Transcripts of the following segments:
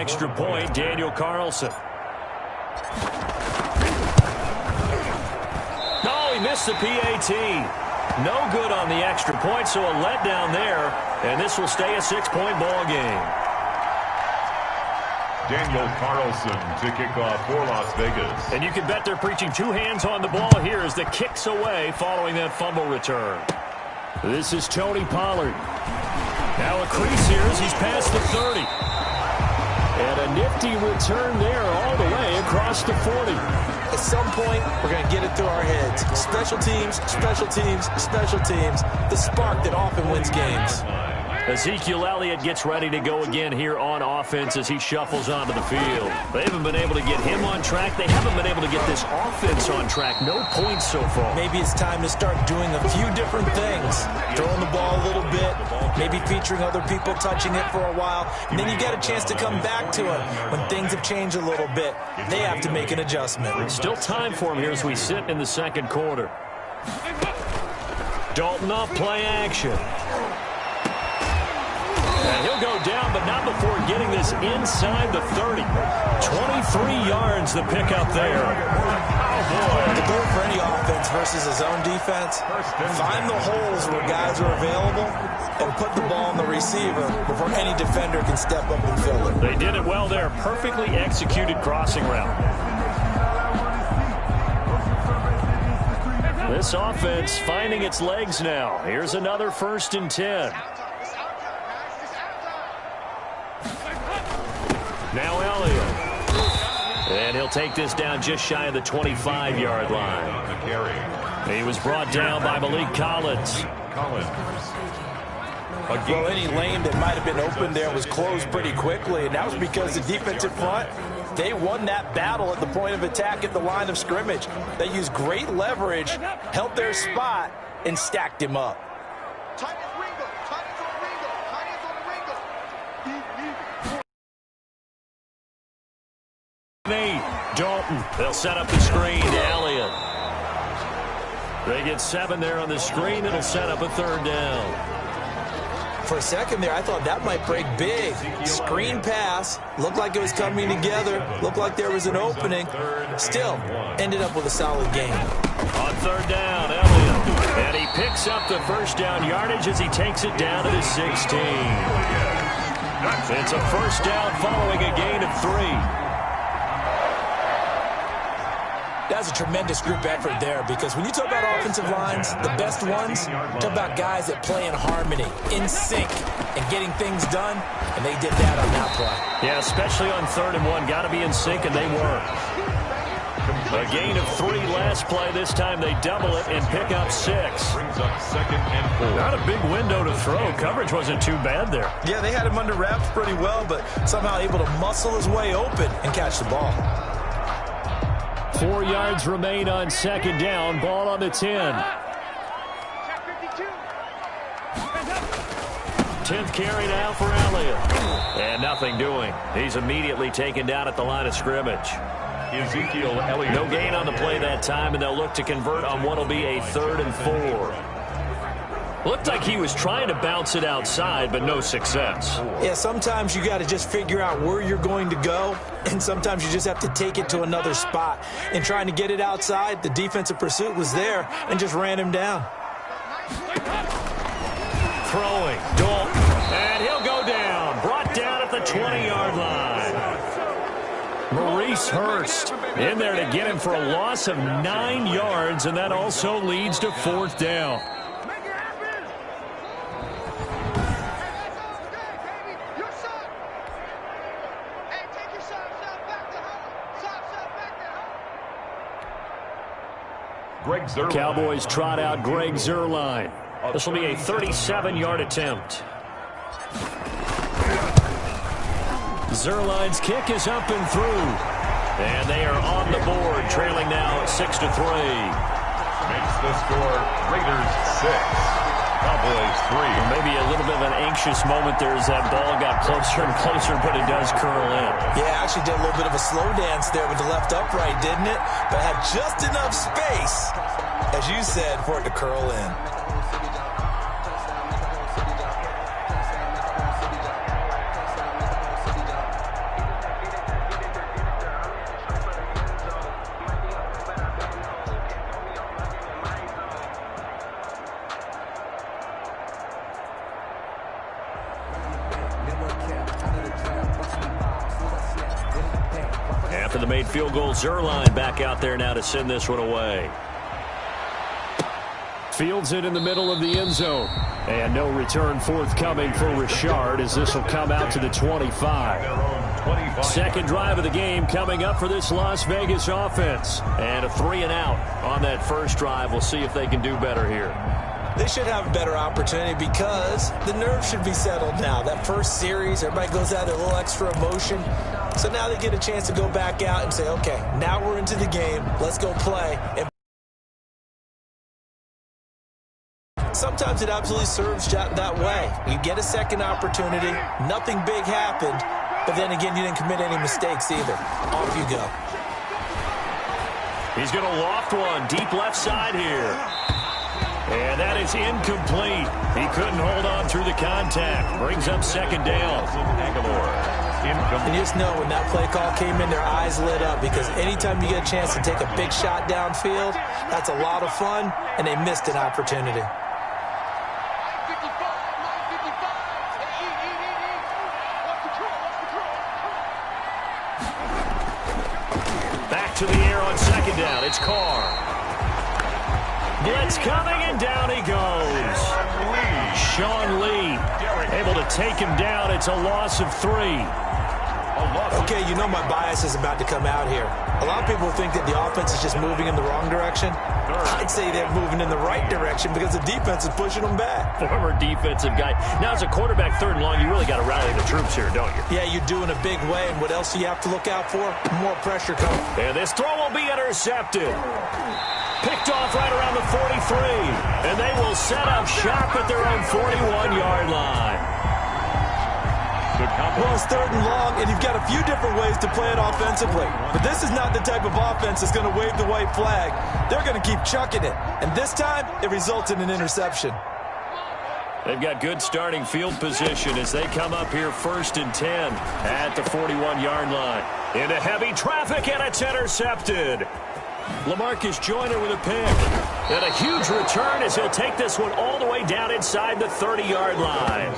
extra point, Daniel Carlson. Oh, he missed the PAT. No good on the extra point, so a letdown there, and this will stay a 6-point ball game. Daniel Carlson to kick off for Las Vegas. And you can bet they're preaching two hands on the ball here as the kick's away following that fumble return. This is Tony Pollard. Now a crease here as he's past the 30. And a nifty return there all the way across the 40. At some point, we're going to get it through our heads. Special teams, special teams, special teams. The spark that often wins games. Ezekiel Elliott gets ready to go again here on offense as he shuffles onto the field. They haven't been able to get him on track. They haven't been able to get this offense on track. No points so far. Maybe it's time to start doing a few different things. Throwing the ball a little bit, maybe featuring other people touching it for a while, and then you get a chance to come back to it when things have changed a little bit. They have to make an adjustment. Still time for him here as we sit in the second quarter. Dalton up, play action. And he'll go down, but not before getting this inside the 30. 23 yards the pickup there. The goal for any offense versus his own defense, find the holes where guys are available and put the ball on the receiver before any defender can step up and fill it. They did it well there. Perfectly executed crossing route. This offense finding its legs now. Here's another 1st and 10. Now Elliott. And he'll take this down just shy of the 25-yard line. He was brought down by Malik Collins. Well, any lane that might have been open there was closed pretty quickly, and that was because the defensive front, they won that battle at the point of attack at the line of scrimmage. They used great leverage, held their spot, and stacked him up. Dalton, they'll set up the screen to Elliott. They get 7 there on the screen. It'll set up a 3rd down. For a second there, I thought that might break big. Screen pass, looked like it was coming together, looked like there was an opening. Still, ended up with a solid game. On 3rd down, Elliott. And he picks up the 1st down yardage as he takes it down to the 16. It's a 1st down following a gain of 3. That's a tremendous group effort there, because when you talk about offensive lines, the best ones, talk about guys that play in harmony, in sync, and getting things done, and they did that on that play. Yeah, especially on 3rd and 1. Got to be in sync, and they were. A gain of 3 last play. This time they double it and pick up 6. Brings up 2nd and 4. Not a big window to throw. Coverage wasn't too bad there. Yeah, they had him under wraps pretty well, but somehow able to muscle his way open and catch the ball. 4 yards remain on 2nd down. Ball on the 10. 10th carry now for Elliott. And nothing doing. He's immediately taken down at the line of scrimmage. Ezekiel Elliott. No gain on the play that time, and they'll look to convert on what will be a 3rd and 4. Looked like he was trying to bounce it outside, but no success. Yeah, sometimes you got to just figure out where you're going to go, and sometimes you just have to take it to another spot. In trying to get it outside, the defensive pursuit was there and just ran him down. Throwing, Dalton, and he'll go down. Brought down at the 20-yard line. Maurice Hurst in there to get him for a loss of 9 yards, and that also leads to 4th down. Cowboys trot out Greg Zuerlein. This will be a 37-yard attempt. Zuerlein's kick is up and through. And they are on the board, trailing now 6-3. Makes the score Raiders 6, Cowboys 3. Maybe a little bit of an anxious moment there as that ball got closer and closer, but it does curl in. Yeah, actually did a little bit of a slow dance there with the left upright, didn't it? But had just enough space, as you said, for it to curl in. After the made field goal, Zerline back out there now to send this one away. Fields it in the middle of the end zone. And no return forthcoming for Richard as this will come out to the 25. Second drive of the game coming up for this Las Vegas offense. And a 3-and-out on that first drive. We'll see if they can do better here. They should have a better opportunity because the nerves should be settled now. That first series, everybody goes out there, a little extra emotion. So now they get a chance to go back out and say, okay, now we're into the game. Let's go play. And sometimes it absolutely serves that way. You get a second opportunity. Nothing big happened. But then again, you didn't commit any mistakes either. Off you go. He's going to loft one deep left side here. And that is incomplete. He couldn't hold on through the contact. Brings up second down. And you just know when that play call came in, their eyes lit up because anytime you get a chance to take a big shot downfield, that's a lot of fun, and they missed an opportunity. Back to the air on second down. It's Carr. Blitz coming, and down he goes. Sean Lee able to take him down. It's a loss of 3. Okay, you know my bias is about to come out here. A lot of people think that the offense is just moving in the wrong direction. I'd say they're moving in the right direction because the defense is pushing them back. Former defensive guy. Now, as a quarterback, third and long, you really got to rally the troops here, don't you? Yeah, you're doing a big way, and what else do you have to look out for? More pressure coming. And this throw will be intercepted. Picked off right around the 43. And they will set up shop at their own 41-yard line. Well, it's third and long, and you've got a few different ways to play it offensively. But this is not the type of offense that's going to wave the white flag. They're going to keep chucking it. And this time, it results in an interception. They've got good starting field position as they come up here 1st and 10 at the 41-yard line. Into heavy traffic, and it's intercepted. LaMarcus Joyner with a pick. And a huge return as he'll take this one all the way down inside the 30-yard line.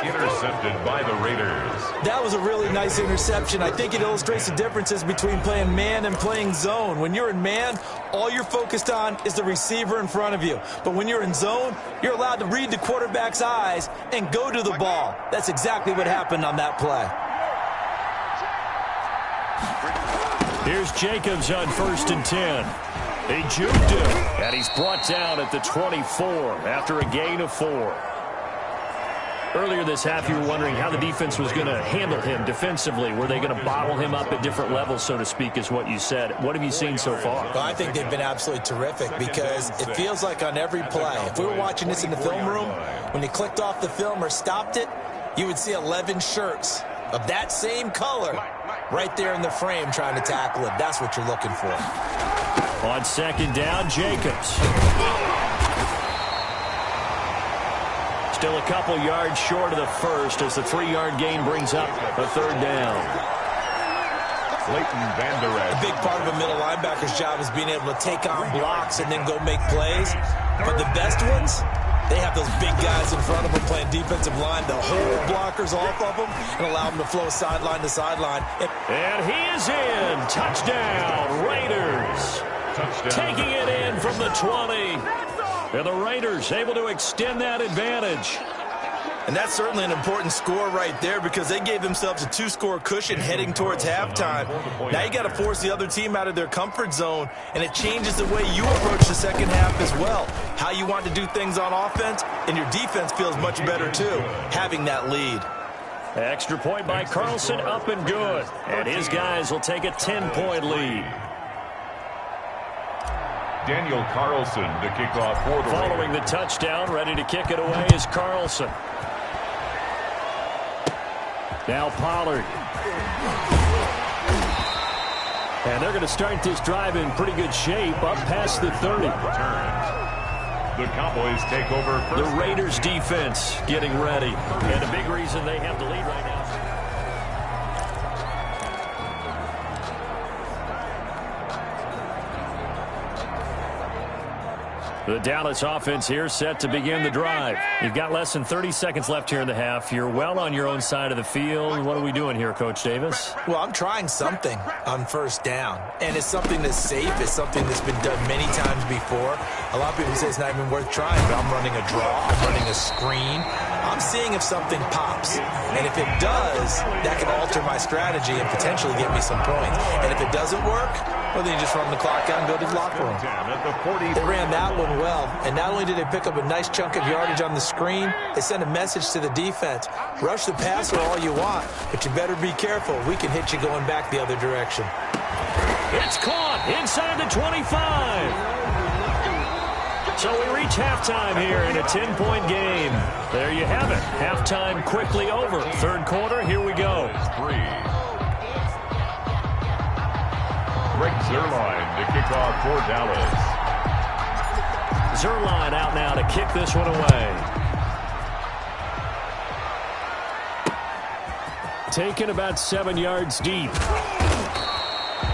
Intercepted by the Raiders. That was a really nice interception. I think it illustrates the differences between playing man and playing zone. When you're in man, all you're focused on is the receiver in front of you. But when you're in zone, you're allowed to read the quarterback's eyes and go to the ball. That's exactly what happened on that play. Here's Jacobs on 1st and 10. He juked him, and he's brought down at the 24 after a gain of 4. Earlier this half, you were wondering how the defense was going to handle him defensively. Were they going to bottle him up at different levels, so to speak, is what you said. What have you seen so far? Well, I think they've been absolutely terrific because it feels like on every play, if we were watching this in the film room, when you clicked off the film or stopped it, you would see 11 shirts of that same color right there in the frame trying to tackle it. That's what you're looking for. On second down, Jacobs. Still a couple yards short of the first as the 3-yard gain brings up a third down. Leighton Vander Esch. A big part of a middle linebacker's job is being able to take on blocks and then go make plays. But the best ones, they have those big guys in front of them playing defensive line. They'll hold blockers off of them and allow them to flow sideline to sideline. And he is in. Touchdown, Raiders. Touchdown. Taking it in from the 20. And the Raiders able to extend that advantage. And that's certainly an important score right there because they gave themselves a 2-score cushion heading towards halftime. Now you got to force the other team out of their comfort zone, and it changes the way you approach the second half as well. How you want to do things on offense, and your defense feels much better too, having that lead. Extra point by Carlson, up and good. And his guys will take a 10-point lead. Daniel Carlson to kick off for the Following Raiders. the touchdown, ready to kick it away is Carlson. Now Pollard. And they're going to start this drive in pretty good shape, up past the 30. The Cowboys take over first. The Raiders defense getting ready. And a big reason they have the lead right now. The Dallas offense here set to begin the drive. You've got less than 30 seconds left here in the half. You're well on your own side of the field. What are we doing here, Coach Davis? Well, I'm trying something on first down, and it's something that's safe. It's something that's been done many times before. A lot of people say it's not even worth trying, but I'm running a draw. I'm running a screen. I'm seeing if something pops, and if it does, that can alter my strategy and potentially get me some points. And if it doesn't work, well, then you just run the clock out and go to the locker room. They ran that one well, and not only did they pick up a nice chunk of yardage on the screen, they sent a message to the defense. Rush the passer all you want, but you better be careful. We can hit you going back the other direction. It's caught inside the 25. So we reach halftime here in a 10-point game. There you have it. Halftime quickly over. Third quarter, here we go. Greg Zuerlein to kick off for Dallas. Zuerlein out now to kick this one away. Taken about 7 yards deep.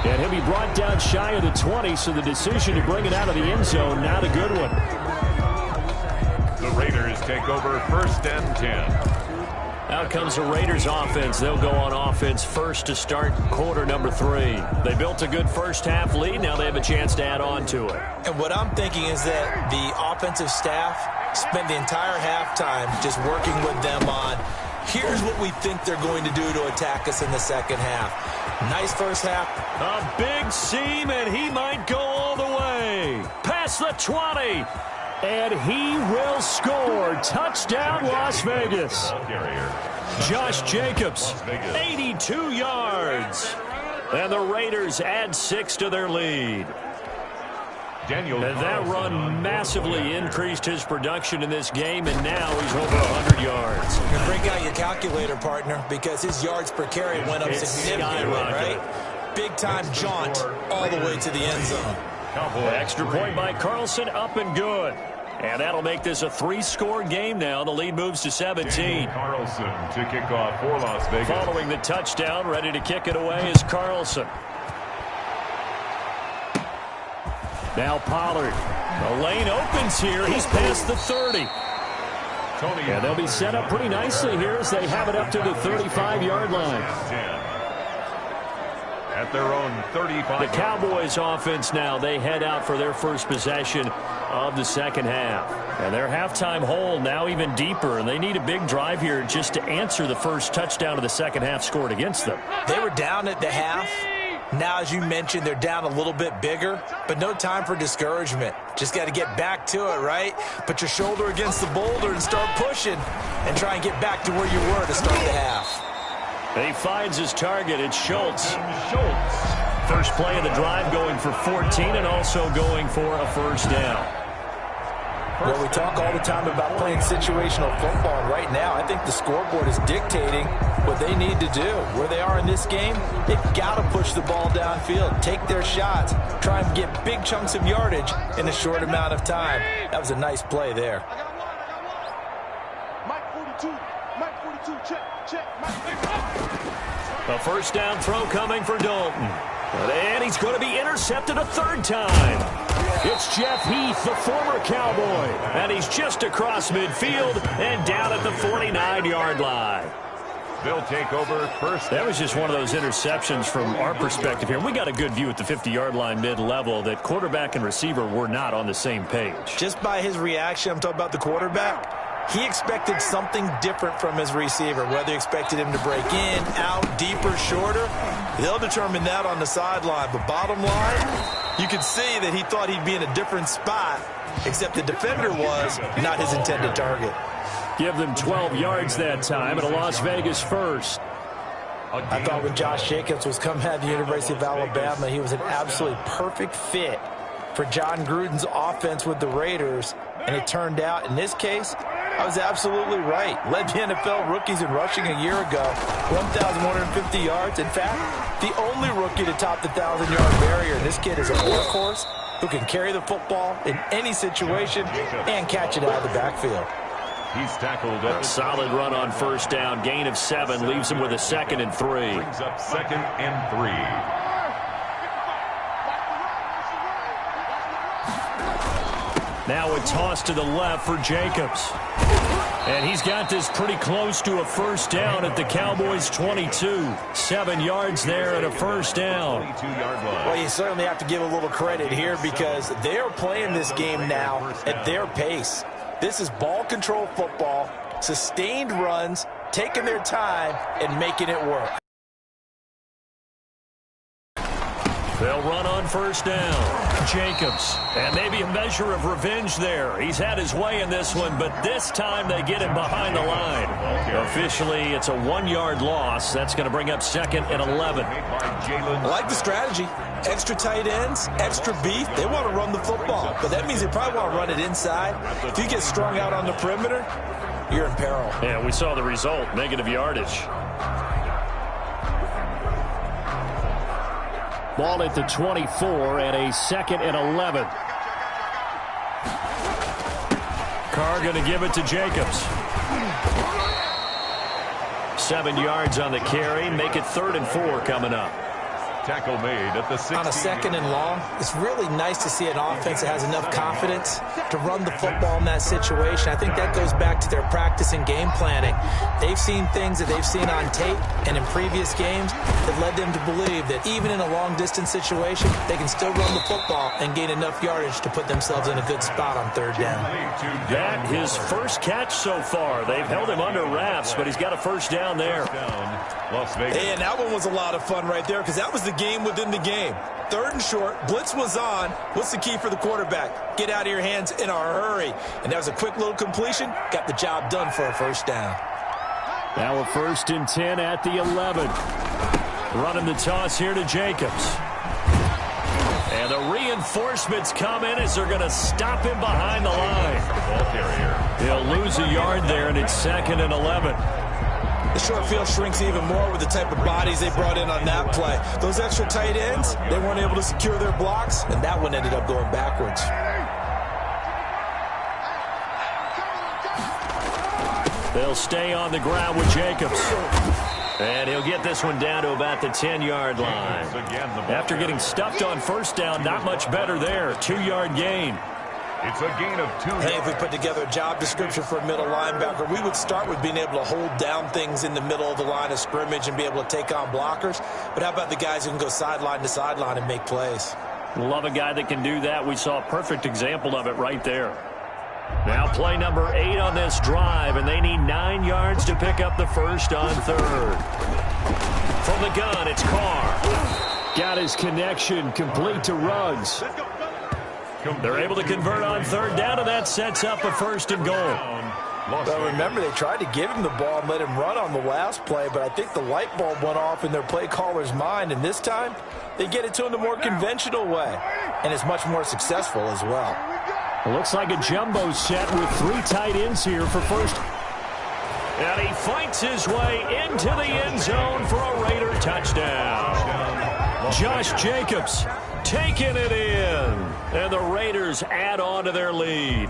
And he'll be brought down shy of the 20, so the decision to bring it out of the end zone, not a good one. The Raiders take over first and 10. Out comes the Raiders offense. They'll go on offense first to start quarter number 3. They built a good first half lead. Now they have a chance to add on to it. And what I'm thinking is that the offensive staff spent the entire halftime just working with them on, here's what we think they're going to do to attack us in the second half. Nice first half. A big seam, and he might go all the way. Past the 20. And he will score. Touchdown, Las Vegas. Josh Jacobs, 82 yards. And the Raiders add 6 to their lead. And that run massively increased his production in this game, and now he's over 100 yards. You can break out your calculator, partner, because his yards per carry went up significantly, right? Big-time jaunt all the way to the end zone. Extra point by Carlson, up and good. And that'll make this a 3-score game now. The lead moves to 17. Carlson to kick off for Las Vegas. Following the touchdown, ready to kick it away is Carlson. Now Pollard. The lane opens here. He's past the 30. And they'll be set up pretty nicely here as they have it up to the 35-yard line. At their own 35. The Cowboys offense now, they head out for their first possession of the second half. And their halftime hole now even deeper, and they need a big drive here just to answer the first touchdown of the second half scored against them. They were down at the half. Now, as you mentioned, they're down a little bit bigger, but no time for discouragement. Just got to get back to it, right? Put your shoulder against the boulder and start pushing and try and get back to where you were to start the half. He finds his target. It's Schultz. First play of the drive going for 14 and also going for a first down. Well, we talk all the time about playing situational football, and right now I think the scoreboard is dictating what they need to do. Where they are in this game, they've got to push the ball downfield, take their shots, try and get big chunks of yardage in a short amount of time. That was a nice play there. A first down throw coming for Dalton. And he's going to be intercepted a third time. It's Jeff Heath, the former Cowboy. And he's just across midfield and down at the 49-yard line. They'll take over first. That was just one of those interceptions from our perspective here. We got a good view at the 50-yard line mid-level that quarterback and receiver were not on the same page. Just by his reaction, I'm talking about the quarterback, he expected something different from his receiver, whether he expected him to break in, out, deeper, shorter. They'll determine that on the sideline. But bottom line, you could see that he thought he'd be in a different spot, except the defender was not his intended target. Give them 12 yards that time at a Las Vegas first. I thought when Josh Jacobs was coming out of the University of Alabama, he was an absolutely perfect fit for John Gruden's offense with the Raiders. And it turned out, in this case, I was absolutely right. Led the NFL rookies in rushing a year ago, 1,150 yards. In fact, the only rookie to top the 1,000-yard barrier. And this kid is a workhorse who can carry the football in any situation and catch it out of the backfield. He's tackled at a solid run on first down. Gain of 7 leaves him with a 2nd and 3. Brings up 2nd and 3. Now a toss to the left for Jacobs. And he's got this pretty close to a first down at the Cowboys' 22. 7 yards there and a first down. Well, you certainly have to give a little credit here because they are playing this game now at their pace. This is ball control football, sustained runs, taking their time, and making it work. They'll run on first down. Jacobs. And maybe a measure of revenge there. He's had his way in this one, but this time they get him behind the line. Officially, it's a 1-yard loss. That's going to bring up 2nd and 11. I like the strategy. Extra tight ends, extra beef. They want to run the football, but that means they probably want to run it inside. If you get strung out on the perimeter, you're in peril. Yeah, we saw the result. Negative yardage. Ball at the 24 and a 2nd and 11. Carr going to give it to Jacobs. 7 yards on the carry. Make it 3rd and 4 coming up. Tackle made at the 16. On a 2nd and long, it's really nice to see an offense that has enough confidence to run the football in that situation. I think that goes back to their practice and game planning. They've seen things that they've seen on tape and in previous games that led them to believe that even in a long-distance situation, they can still run the football and gain enough yardage to put themselves in a good spot on 3rd down. That his first catch so far. They've held him under wraps, but he's got a first down there. Las Vegas. And that one was a lot of fun right there because that was the game within the game. 3rd and short, blitz was on. What's the key for the quarterback? Get out of your hands in a hurry. And that was a quick little completion. Got the job done for a first down. Now a 1st and 10 at the 11. Running the toss here to Jacobs. And the reinforcements come in as they're going to stop him behind the line. Ball carrier. He'll lose a yard there, and it's 2nd and 11. The short field shrinks even more with the type of bodies they brought in on that play. Those extra tight ends, they weren't able to secure their blocks, and that one ended up going backwards. They'll stay on the ground with Jacobs. And he'll get this one down to about the 10-yard line. After getting stuffed on first down, not much better there. 2-yard gain. It's a gain of 2 yards. Hey, if we put together a job description for a middle linebacker, we would start with being able to hold down things in the middle of the line of scrimmage and be able to take on blockers. But how about the guys who can go sideline to sideline and make plays? Love a guy that can do that. We saw a perfect example of it right there. Now play number 8 on this drive, and they need 9 yards to pick up the first on 3rd. From the gun, it's Carr. Got his connection complete to Ruggs. They're able to convert on 3rd down, and that sets up a 1st and goal. Well, remember, they tried to give him the ball and let him run on the last play, but I think the light bulb went off in their play caller's mind, and this time they get it to him the more conventional way, and it's much more successful as well. It looks like a jumbo set with 3 tight ends here for first. And he fights his way into the end zone for a Raider touchdown. Josh Jacobs taking it in. And the Raiders add on to their lead.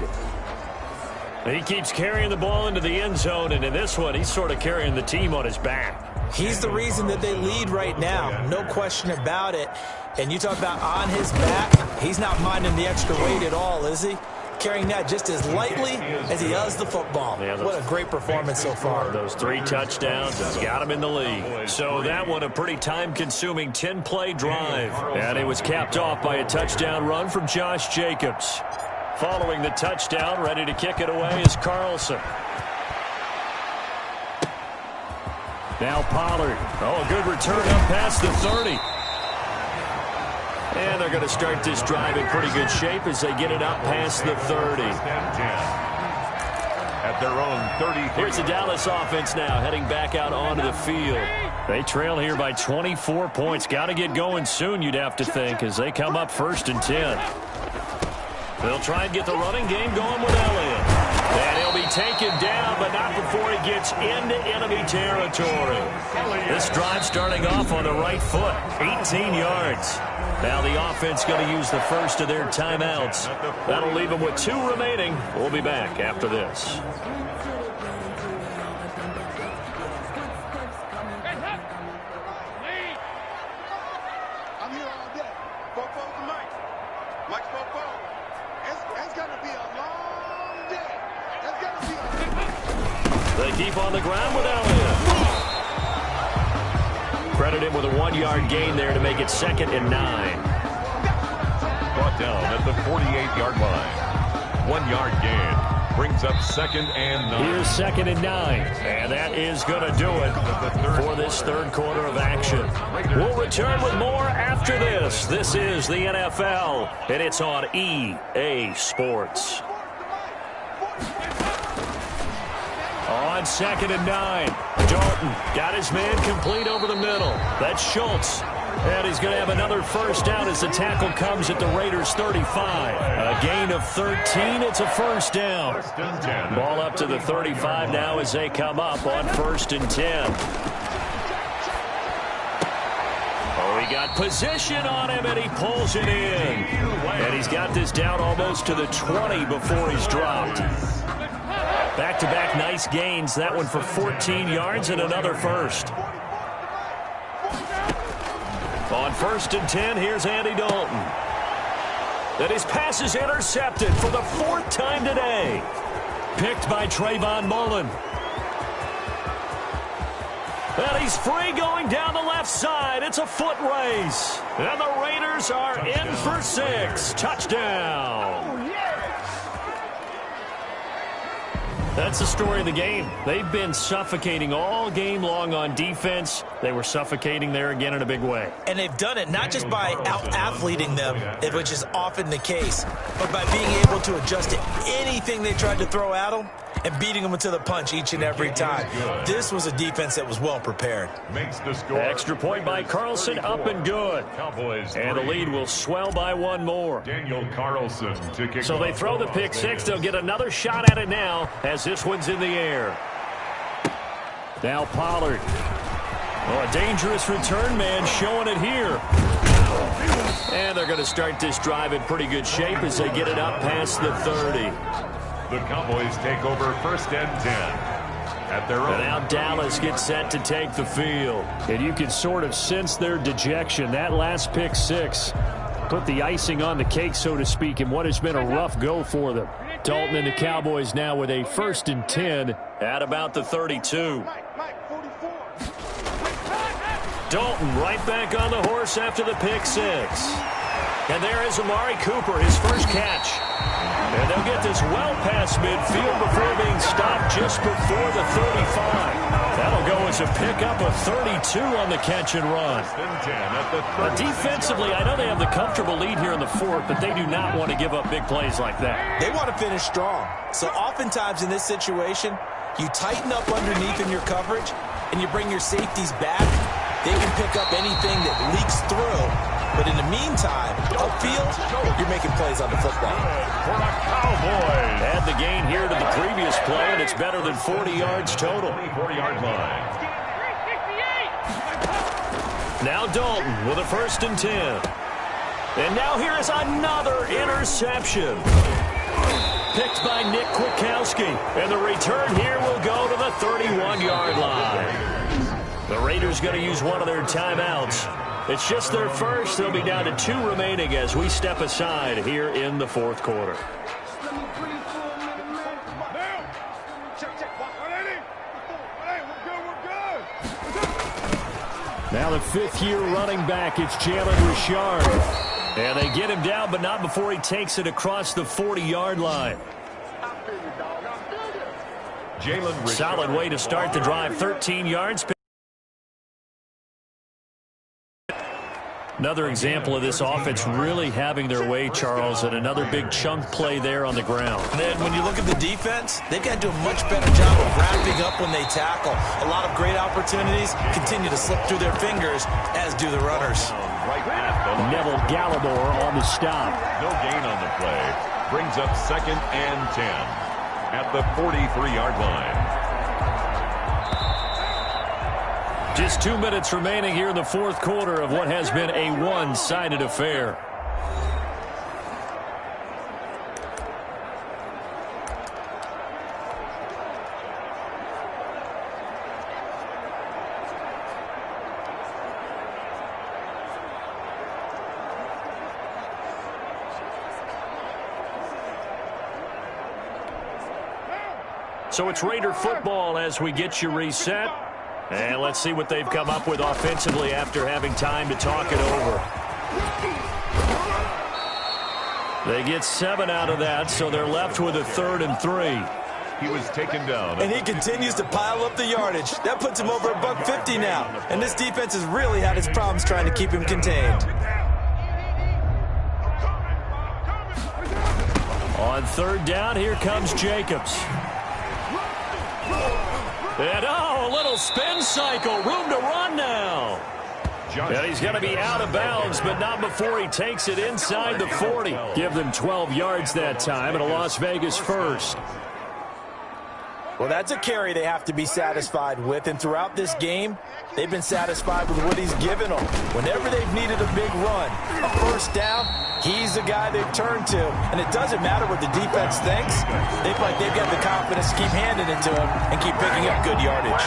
He keeps carrying the ball into the end zone, and in this one, he's sort of carrying the team on his back. He's the reason that they lead right now, no question about it. And you talk about on his back, he's not minding the extra weight at all, is he? Carrying that just as lightly as he does the football. Yeah, what a great performance so far. Those 3 touchdowns has got him in the lead. So that one, a pretty time-consuming 10-play drive. And it was capped off by a touchdown run from Josh Jacobs. Following the touchdown, ready to kick it away is Carlson. Now Pollard. Oh, a good return up past the 30. And they're going to start this drive in pretty good shape as they get it up past the 30. At their own 30. Here's the Dallas offense now heading back out onto the field. They trail here by 24 points. Got to get going soon, you'd have to think, as they come up 1st and 10. They'll try and get the running game going with Elliott. And he'll be taken down, but not before he gets into enemy territory. This drive starting off on the right foot, 18 yards. Now the offense going to use the first of their timeouts. That'll leave them with 2 remaining. We'll be back after this. I'm here all day. Mike's 4-4. It's going to be a They keep on the ground with Elliott. Credit him with a 1-yard gain there to make it 2nd and 9. Brought down at the 48-yard line. 1-yard gain. Brings up 2nd and 9. Here's 2nd and 9. And that is going to do it for this third quarter of action. We'll return with more after this. This is the NFL, and it's on EA Sports. On 2nd and 9. Dalton got his man complete over the middle. That's Schultz. And he's going to have another first down as the tackle comes at the Raiders' 35. A gain of 13. It's a first down. Ball up to the 35 now as they come up on 1st and 10. Oh, he got position on him, and he pulls it in. And he's got this down almost to the 20 before he's dropped. Back-to-back nice gains. That one for 14 yards and another first. On 1st and 10, here's Andy Dalton. And his pass is intercepted for the 4th time today. Picked by Trayvon Mullen. And he's free going down the left side. It's a foot race. And the Raiders are in for 6. Touchdown. That's the story of the game. They've been suffocating all game long on defense. They were suffocating there again in a big way. And they've done it not just by out-athleting them, which is often the case, but by being able to adjust to anything they tried to throw at them and beating them to the punch each and every time. This was a defense that was well prepared. Makes the score. Extra point by Carlson, up and good. Cowboys and the lead will swell by 1 more. Daniel Carlson to kick. So they throw the pick 6. They'll get another shot at it now as this one's in the air. Now Pollard. Oh, a dangerous return man showing it here. And they're going to start this drive in pretty good shape as they get it up past the 30. The Cowboys take over 1st and 10 at their own. And now Dallas gets set to take the field. And you can sort of sense their dejection. That last pick 6 put the icing on the cake, so to speak, in what has been a rough go for them. Dalton and the Cowboys now with a 1st and 10 at about the 32. Dalton right back on the horse after the pick 6. And there is Amari Cooper, his first catch. And they'll get this well past midfield before being stopped just before the 35. That'll go as a pickup of 32 on the catch and run. But defensively, I know they have the comfortable lead here in the 4th, but they do not want to give up big plays like that. They want to finish strong. So oftentimes in this situation, you tighten up underneath in your coverage, and you bring your safeties back. They can pick up anything that leaks through. But in the meantime, upfield, you're making plays on the football. For the Cowboys. Add the gain here to the previous play, and it's better than 40 yards total. 40-yard line. Now Dalton with a 1st and 10. And now here is another interception. Picked by Nick Kwiatkowski. And the return here will go to the 31-yard line. The Raiders going to use one of their timeouts. It's just their first. They'll be down to 2 remaining as we step aside here in the 4th quarter. Now the 5th-year running back, it's Jalen Richard. And they get him down, but not before he takes it across the 40-yard line. Jalen Richard. Solid way to start the drive, 13 yards. Another example of this offense really having their way, Charles, and another big chunk play there on the ground. And then when you look at the defense, they've got to do a much better job of wrapping up when they tackle. A lot of great opportunities continue to slip through their fingers, as do the runners. Neville Gallimore on the stop. No gain on the play. Brings up 2nd and 10 at the 43-yard line. Just 2 minutes remaining here in the 4th quarter of what has been a one-sided affair. So it's Raider football as we get you reset. And let's see what they've come up with offensively after having time to talk it over. They get 7 out of that, so they're left with a 3rd and 3. He was taken down. And he continues to pile up the yardage. That puts him over $150 now. And this defense has really had its problems trying to keep him contained. On 3rd down, here comes Jacobs. And, a little spin cycle. Room to run now. And he's going to be out of bounds, but not before he takes it inside the 40. Give them 12 yards that time, and a Las Vegas first. Well, that's a carry they have to be satisfied with, and throughout this game, they've been satisfied with what he's given them. Whenever they've needed a big run, a 1st down, he's the guy they've turned to. And it doesn't matter what the defense thinks. They feel like they've got the confidence to keep handing it to him and keep picking up good yardage.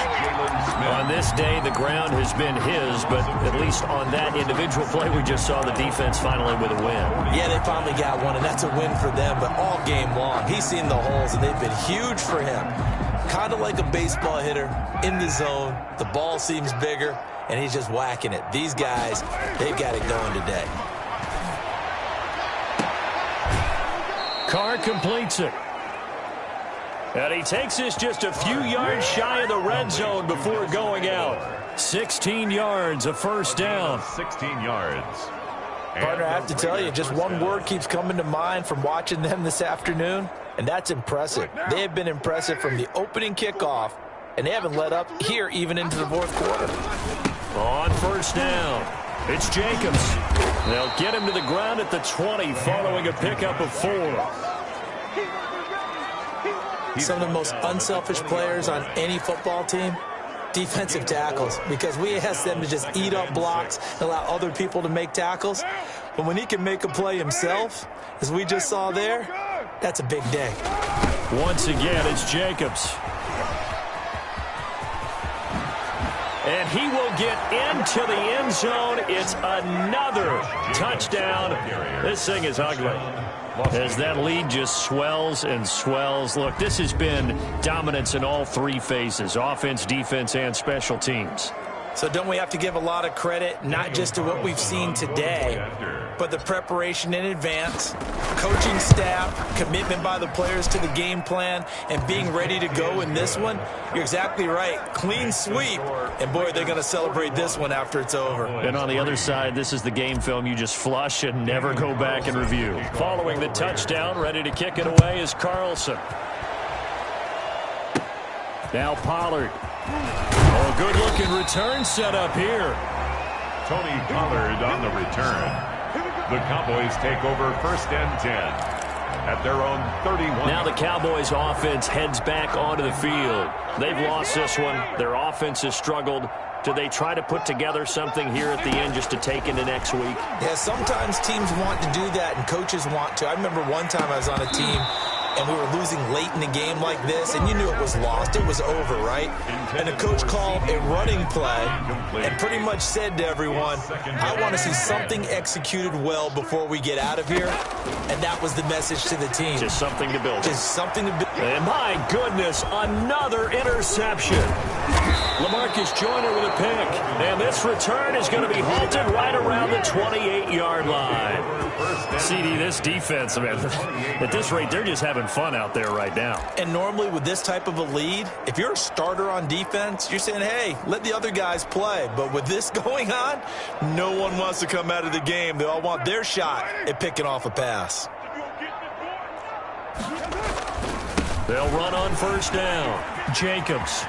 On this day, the ground has been his, but at least on that individual play, we just saw the defense finally with a win. Yeah, they finally got one, and that's a win for them. But all game long, he's seen the holes, and they've been huge for him. Kind of like a baseball hitter in the zone. The ball seems bigger, and he's just whacking it. These guys, they've got it going today. Carr completes it. And he takes this just a few yards shy of the red zone before going out. 16 yards, a 1st down. 16 yards. Partner, I have to tell you, just one word keeps coming to mind from watching them this afternoon, and that's impressive. They have been impressive from the opening kickoff, and they haven't let up here even into the 4th quarter. On 1st down, it's Jacobs. They'll get him to the ground at the 20 following a pickup of 4. Some of the most unselfish players on any football team, defensive tackles, because we ask them to just eat up blocks and allow other people to make tackles. But when he can make a play himself, as we just saw there, that's a big day. Once again, it's Jacobs. And he will get into the end zone. It's another touchdown. This thing is ugly. As that lead just swells and swells. Look, this has been dominance in all 3 phases, offense, defense, and special teams. So don't we have to give a lot of credit, not just to what we've seen today, but the preparation in advance, coaching staff, commitment by the players to the game plan, and being ready to go in this one? You're exactly right. Clean sweep. And, boy, they're going to celebrate this one after it's over. And on the other side, this is the game film you just flush and never go back and review. Following the touchdown, ready to kick it away is Carlson. Now Pollard. Oh, good-looking return set up here. Tony Pollard on the return. The Cowboys take over 1st and 10 at their own 31. Now the Cowboys offense heads back onto the field. They've lost this one. Their offense has struggled. Do they try to put together something here at the end just to take into next week? Yeah, sometimes teams want to do that and coaches want to. I remember one time I was on a team and we were losing late in the game like this, and you knew it was lost. It was over, right? And the coach called a running play and pretty much said to everyone, I want to see something executed well before we get out of here. And that was the message to the team. Just something to build. Just something to build. And my goodness, another interception. LaMarcus Joyner with a pick. And this return is going to be halted right around the 28-yard line. CD, this defense, man, at this rate, they're just having fun out there right now. And normally with this type of a lead, if you're a starter on defense, you're saying, hey, let the other guys play. But with this going on, no one wants to come out of the game. They all want their shot at picking off a pass. They'll run on 1st down. Jacobs.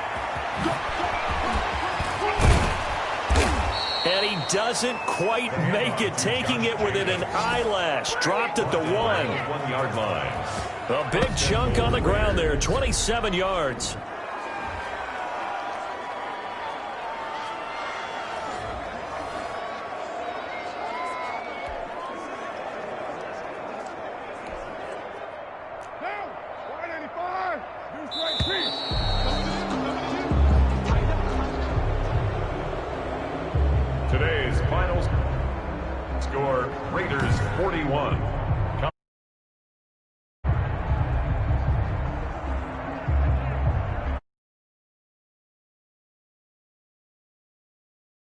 And he doesn't quite make it, taking it within an eyelash. Dropped at the 1. 1-yard line. A big chunk on the ground there, 27 yards. Today's final score, Raiders 41,